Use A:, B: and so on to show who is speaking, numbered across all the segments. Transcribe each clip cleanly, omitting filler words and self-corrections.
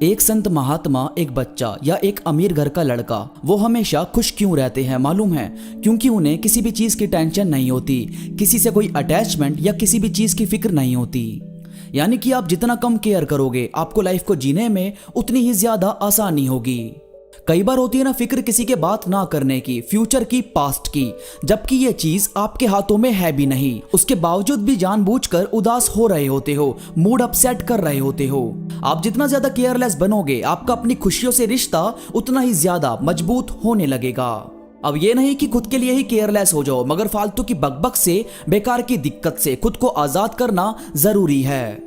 A: एक संत महात्मा, एक बच्चा या एक अमीर घर का लड़का, वो हमेशा खुश क्यों रहते हैं मालूम है? क्योंकि उन्हें किसी भी चीज की टेंशन नहीं होती, किसी से कोई अटैचमेंट या किसी भी चीज की फिक्र नहीं होती। यानी कि आप जितना कम केयर करोगे, आपको लाइफ को जीने में उतनी ही ज्यादा आसानी होगी। कई बार होती है ना फिक्र किसी के बात ना करने की, फ्यूचर की, पास्ट की, जबकि ये चीज आपके हाथों में है भी नहीं। उसके बावजूद भी जानबूझकर उदास हो रहे होते हो, मूड अपसेट कर रहे होते हो। आप जितना ज्यादा केयरलेस बनोगे, आपका अपनी खुशियों से रिश्ता उतना ही ज्यादा मजबूत होने लगेगा। अब ये नहीं कि खुद के लिए ही केयरलेस हो जाओ, मगर फालतू की बकबक से, बेकार की दिक्कत से खुद को आजाद करना जरूरी है।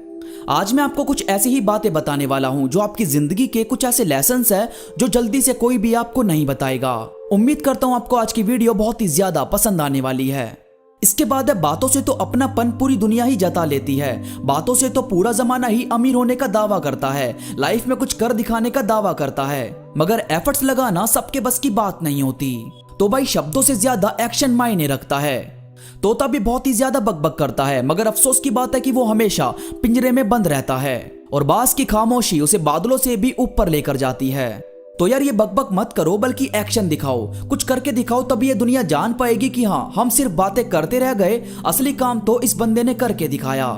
A: आज मैं आपको कुछ ऐसी ही बातें बताने वाला हूं जो आपकी जिंदगी के कुछ ऐसे लेसन्स हैं जो जल्दी से कोई भी आपको नहीं बताएगा। उम्मीद करता हूं आपको आज की वीडियो बहुत ही ज्यादा पसंद आने वाली है। इसके बाद है, बातों से तो अपनापन पूरी दुनिया ही जता लेती है, बातों से तो पूरा जमाना ही अमीर होने का दावा करता है, लाइफ में कुछ कर दिखाने का दावा करता है, मगर एफर्ट्स लगाना सबके बस की बात नहीं होती। तो भाई शब्दों से ज्यादा एक्शन मायने रखता है। तोता भी बहुत ही ज्यादा बकबक करता है, मगर अफसोस की बात है कि वो हमेशा पिंजरे में बंद रहता है और बास की खामोशी उसे बादलों से भी ऊपर लेकर जाती है। तो यार ये बकबक मत करो, बल्कि एक्शन दिखाओ, कुछ करके दिखाओ, तभी ये दुनिया जान पाएगी कि हाँ, हम सिर्फ बातें करते रह गए, असली काम तो इस बंदे ने करके दिखाया।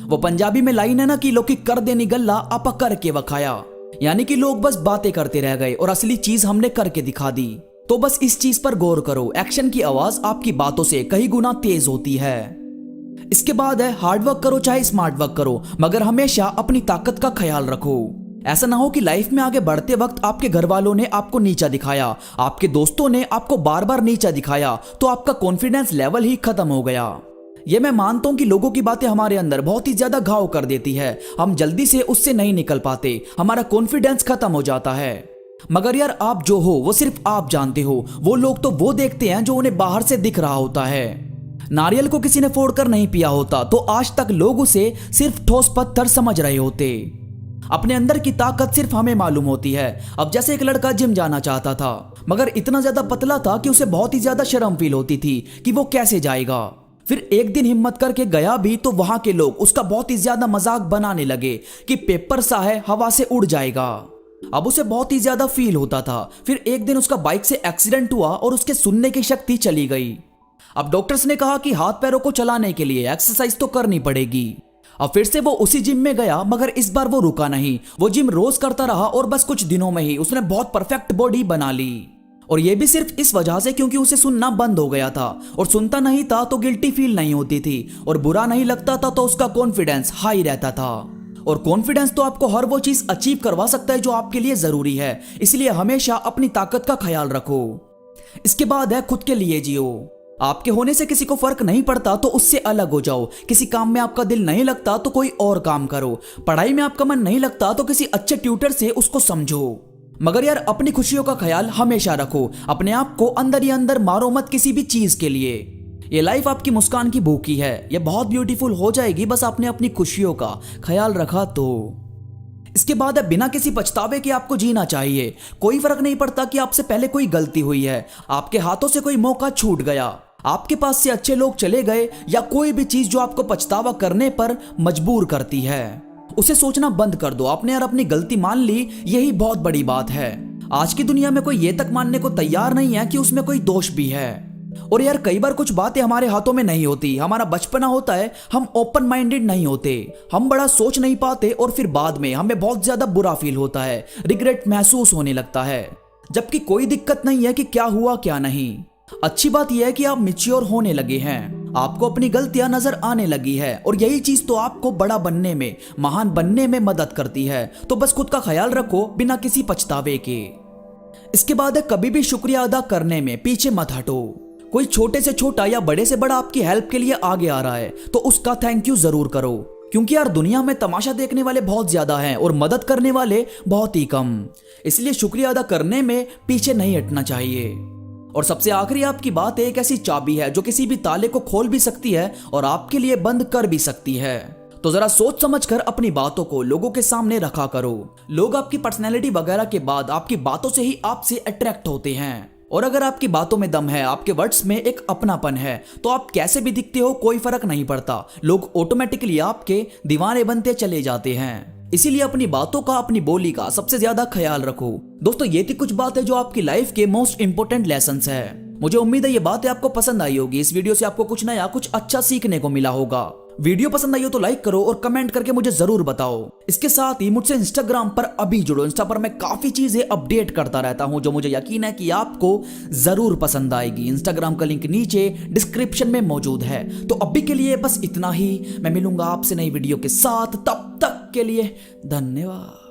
A: वो पंजाबी में लाइन है ना कि लोग कर देनी गल्ला आपा करके वखाया, यानी कि लोग बस बातें करते रह गए और असली चीज हमने करके दिखा दी। तो बस इस चीज पर गौर करो, एक्शन की आवाज आपकी बातों से कई गुना तेज होती है। इसके बाद है, हार्ड वर्क करो चाहे स्मार्ट वर्क करो, मगर हमेशा अपनी ताकत का ख्याल रखो। ऐसा ना हो कि लाइफ में आगे बढ़ते वक्त आपके घर वालों ने आपको नीचा दिखाया, आपके दोस्तों ने आपको बार बार नीचा दिखाया, तो आपका कॉन्फिडेंस लेवल ही खत्म हो गया। ये मैं मानता हूं कि लोगों की बातें हमारे अंदर बहुत ही ज्यादा घाव कर देती है, हम जल्दी से उससे नहीं निकल पाते, हमारा कॉन्फिडेंस खत्म हो जाता है। मगर यार आप जो हो वो सिर्फ आप जानते हो, वो लोग तो वो देखते हैं जो उन्हें बाहर से दिख रहा होता है। नारियल को किसी ने फोड़कर नहीं पिया होता तो आज तक लोग उसे सिर्फ ठोस पत्थर समझ रहे होते। अपने अंदर की ताकत सिर्फ हमें मालूम होती है। अब जैसे एक लड़का जिम जाना चाहता था, मगर इतना ज्यादा पतला था कि उसे बहुत ही ज्यादा शर्म फील होती थी कि वो कैसे जाएगा। फिर एक दिन हिम्मत करके गया भी तो वहां के लोग उसका बहुत ही ज्यादा मजाक बनाने लगे कि पेपर सा है, हवा से उड़ जाएगा। अब उसे बहुत ही ज्यादा फील होता था। फिर एक दिन उसका बाइक से एक्सीडेंट हुआ और उसके सुनने की शक्ति चली गई। अब डॉक्टर्स ने कहा कि हाथ पैरों को चलाने के लिए एक्सरसाइज तो करनी पड़ेगी। अब फिर से वो उसी जिम में गया, मगर इस बार वो रुका नहीं, वो जिम रोज करता रहा और बस कुछ दिनों में ही उसने बहुत परफेक्ट बॉडी बना ली। और ये भी सिर्फ इस वजह से क्योंकि उसे सुनना बंद हो गया था, और सुनता नहीं था तो गिल्टी फील नहीं होती थी, और बुरा नहीं लगता था तो उसका कॉन्फिडेंस हाई रहता था। और कॉन्फिडेंस तो आपको हर वो चीज अचीव करवा सकता है जो आपके लिए जरूरी है, इसलिए हमेशा अपनी ताकत का ख्याल रखो। इसके बाद है, खुद के लिए जियो। आपके होने से किसी को फर्क नहीं पड़ता तो उससे अलग हो जाओ। किसी काम में आपका दिल नहीं लगता तो कोई और काम करो। पढ़ाई में आपका मन नहीं लगता तो किसी अच्छे ट्यूटर से उसको समझो। मगर यार अपनी खुशियों का ख्याल हमेशा रखो, अपने आप को अंदर ही अंदर मारो मत किसी भी चीज के लिए। ये लाइफ आपकी मुस्कान की भूखी है, ये बहुत ब्यूटीफुल हो जाएगी बस आपने अपनी खुशियों का ख्याल रखा तो। इसके बाद है, बिना किसी पछतावे के आपको जीना चाहिए। कोई फर्क नहीं पड़ता कि आपसे पहले कोई गलती हुई है, आपके हाथों से कोई मौका छूट गया, आपके पास से अच्छे लोग चले गए, या कोई भी चीज जो आपको पछतावा करने पर मजबूर करती है, उसे सोचना बंद कर दो। आपने यार अपनी गलती मान ली, यही बहुत बड़ी बात है। आज की दुनिया में कोई ये तक मानने को तैयार नहीं है कि उसमें कोई दोष भी है। और यार कई बार कुछ बातें हमारे हाथों में नहीं होती, हमारा बचपना होता है, हम ओपन माइंडेड नहीं होते, हम बड़ा सोच नहीं पाते, और फिर बाद में हमें बहुत ज्यादा बुरा फील होता है, रिग्रेट महसूस होने लगता है। जबकि कोई दिक्कत नहीं है कि क्या हुआ क्या नहीं। अच्छी बात यह है कि आप मैच्योर होने लगे हैं, आपको अपनी गलतियां नजर आने लगी है, और यही चीज तो आपको बड़ा बनने में, महान बनने में मदद करती है। तो बस खुद का ख्याल रखो बिना किसी पछतावे के। इसके बाद है, कभी भी शुक्रिया अदा करने में पीछे मत हटो। कोई छोटे से छोटा या बड़े से बड़ा आपकी हेल्प के लिए आगे आ रहा है तो उसका थैंक यू जरूर करो, क्योंकि यार दुनिया में तमाशा देखने वाले बहुत ज्यादा हैं और मदद करने वाले बहुत ही कम। इसलिए शुक्रिया अदा करने में पीछे नहीं हटना चाहिए। और सबसे आखिरी, आपकी बात एक ऐसी चाबी है जो किसी भी ताले को खोल भी सकती है और आपके लिए बंद कर भी सकती है। तो जरा सोच समझकर अपनी बातों को लोगों के सामने रखा करो। लोग आपकी पर्सनैलिटी वगैरह के बाद आपकी बातों से ही आपसे अट्रैक्ट होते हैं। और अगर आपकी बातों में दम है, आपके वर्ड्स में एक अपनापन है, तो आप कैसे भी दिखते हो कोई फर्क नहीं पड़ता, लोग ऑटोमेटिकली आपके दीवाने बनते चले जाते हैं। इसीलिए अपनी बातों का, अपनी बोली का सबसे ज्यादा ख्याल रखो। दोस्तों ये थी कुछ बातें जो आपकी लाइफ के मोस्ट इंपोर्टेंट लेसन्स है। मुझे उम्मीद है ये बातें आपको पसंद आई होगी। इस वीडियो से आपको कुछ नया, कुछ अच्छा सीखने को मिला होगा। वीडियो पसंद आई हो तो लाइक करो और कमेंट करके मुझे जरूर बताओ। इसके साथ ही मुझसे इंस्टाग्राम पर अभी जुड़ो। इंस्टा पर मैं काफी चीजें अपडेट करता रहता हूं जो मुझे यकीन है कि आपको जरूर पसंद आएगी। इंस्टाग्राम का लिंक नीचे डिस्क्रिप्शन में मौजूद है। तो अभी के लिए बस इतना ही। मैं मिलूंगा आपसे नई वीडियो के साथ। तब तक के लिए धन्यवाद।